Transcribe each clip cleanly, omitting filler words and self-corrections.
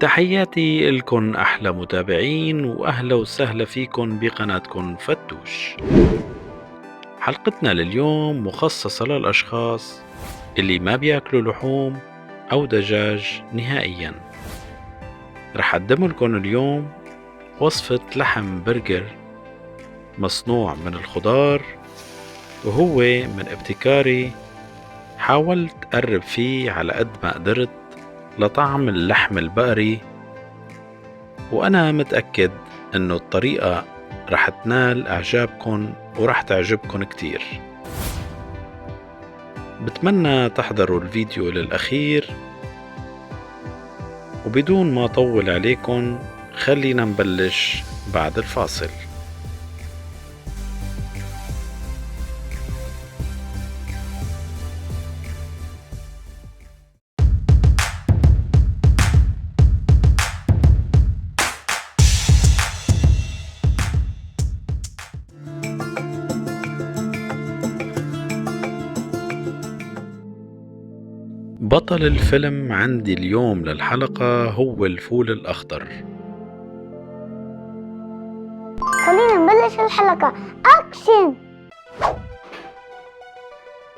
تحياتي لكم أحلى متابعين وأهلا وسهلا فيكم بقناتكم فتوش. حلقتنا لليوم مخصصة للأشخاص اللي ما بياكلوا لحوم أو دجاج نهائيا. رح أقدم لكم اليوم وصفة لحم برجر مصنوع من الخضار، وهو من ابتكاري. حاولت أقرب فيه على قد ما قدرت لطعم اللحم البقري، وأنا متأكد إنه الطريقة رح تنال إعجابكم ورح تعجبكم كتير. بتمنى تحضروا الفيديو للأخير، وبدون ما أطول عليكم خلينا نبلش بعد الفاصل. بطل الفيلم عندي اليوم للحلقة هو الفول الأخضر. خلينا نبلش الحلقة. أكشن!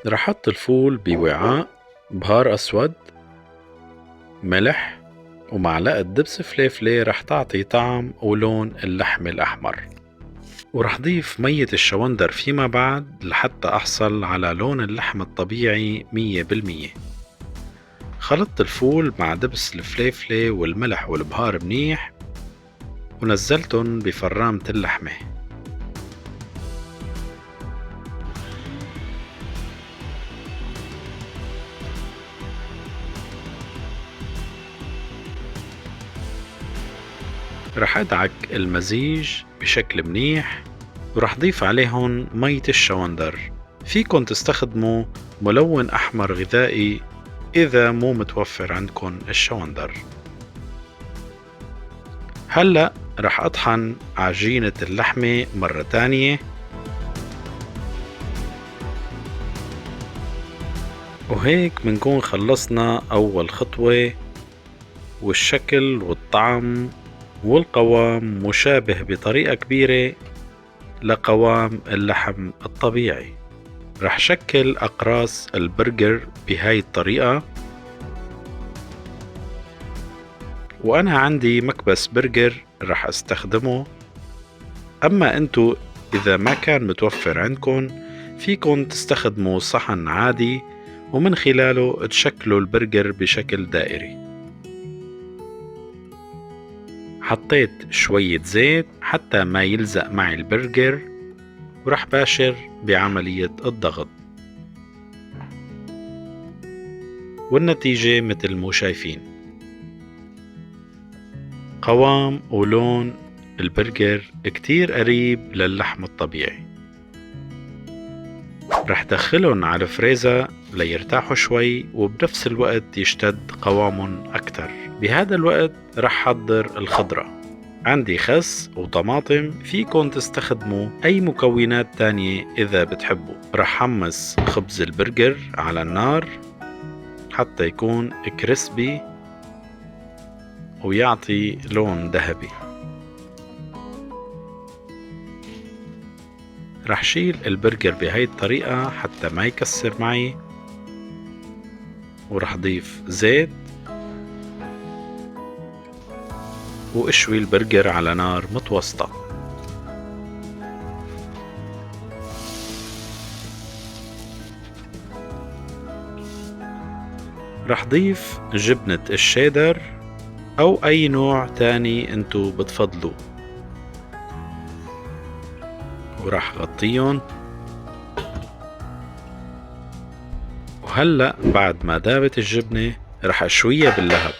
رح أحط الفول بوعاء، بهار أسود، ملح، ومعلقة دبس فليفلة رح تعطي طعم ولون اللحم الأحمر، ورح ضيف مية الشوندر فيما بعد لحتى أحصل على لون اللحم الطبيعي 100%. خلطت الفول مع دبس الفليفلة والملح والبهار منيح، ونزلتن بفرامة اللحمة. رح أدعك المزيج بشكل منيح، ورح ضيف عليهم مية الشوندر. فيكن تستخدموا ملون أحمر غذائي إذا مو متوفر عندكن الشوندر. هلأ رح أطحن عجينة اللحمة مرة تانية، وهيك منكون خلصنا أول خطوة، والشكل والطعم والقوام مشابه بطريقة كبيرة لقوام اللحم الطبيعي. رح شكل أقراص البرجر بهاي الطريقة، وأنا عندي مكبس برجر رح استخدمه. أما أنتو إذا ما كان متوفر عندكن فيكن تستخدموا صحن عادي، ومن خلاله تشكلوا البرجر بشكل دائري. حطيت شوية زيت حتى ما يلزق معي البرجر، ورح باشر بعملية الضغط، والنتيجة مثل مو شايفين. قوام ولون البرجر كتير قريب للحم الطبيعي. رح دخلهم على الفريزر ليرتاحوا شوي، وبنفس الوقت يشتد قوامهم أكتر. بهذا الوقت رح حضر الخضرة. عندي خس وطماطم، فيكن تستخدموا أي مكونات تانية إذا بتحبوا. رح حمص خبز البرجر على النار حتى يكون كريسبي ويعطي لون ذهبي. رح شيل البرجر بهاي الطريقة حتى ما يكسر معي، ورح ضيف زيت واشوي البرجر على نار متوسطة. رح ضيف جبنة الشيدر أو أي نوع تاني انتو بتفضلوا، ورح غطيهم. وهلأ بعد ما دابت الجبنة رح أشويها باللهب،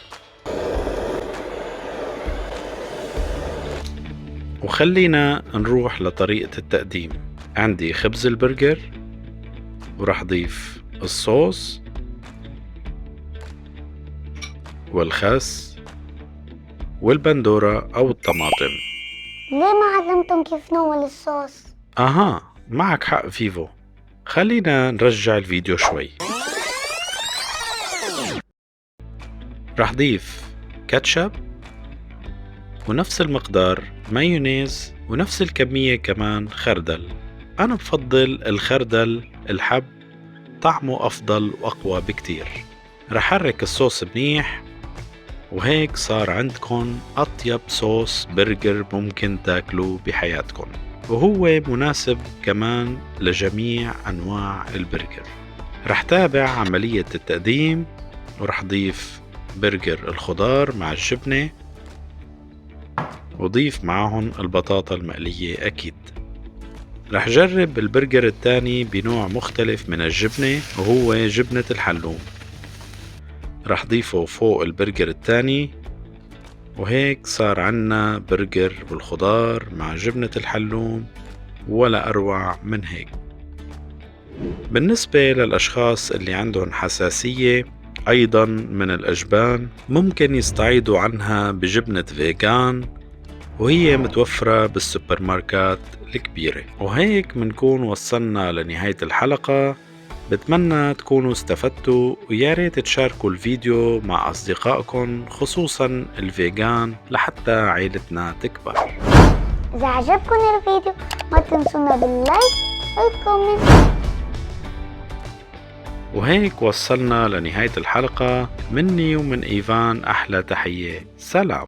وخلينا نروح لطريقة التقديم. عندي خبز البرجر، ورح ضيف الصوص والخس والبندورة أو الطماطم. ليه ما علمتم كيف نعمل الصوص؟ معك حق فيفو. خلينا نرجع الفيديو شوي. رح ضيف كاتشب ونفس المقدار مايونيز، ونفس الكمية كمان خردل. أنا بفضل الخردل الحب، طعمه أفضل وأقوى بكتير. رح حرك الصوص منيح، وهيك صار عندكن أطيب صوص برجر ممكن تاكلوه بحياتكن، وهو مناسب كمان لجميع أنواع البرجر. رح تابع عملية التقديم، ورح ضيف برجر الخضار مع الجبنة، وضيف معهم البطاطا المقلية أكيد. رح جرب البرجر التاني بنوع مختلف من الجبنة، وهو جبنة الحلوم. رح ضيفه فوق البرجر التاني، وهيك صار عنا برجر بالخضار مع جبنة الحلوم، ولا أروع من هيك. بالنسبة للأشخاص اللي عندهم حساسية أيضا من الأجبان، ممكن يستعيضوا عنها بجبنة فيغان، وهي متوفرة بالسوبر ماركات الكبيرة. وهيك منكون وصلنا لنهاية الحلقة. بتمنى تكونوا استفدتوا، ويا ريت تشاركوا الفيديو مع أصدقائكم، خصوصا الفيغان، لحتى عيلتنا تكبر. إذا عجبكم الفيديو ما تنسونا باللايك والكومنت. وهيك وصلنا لنهاية الحلقة. مني ومن إيفان أحلى تحية، سلام.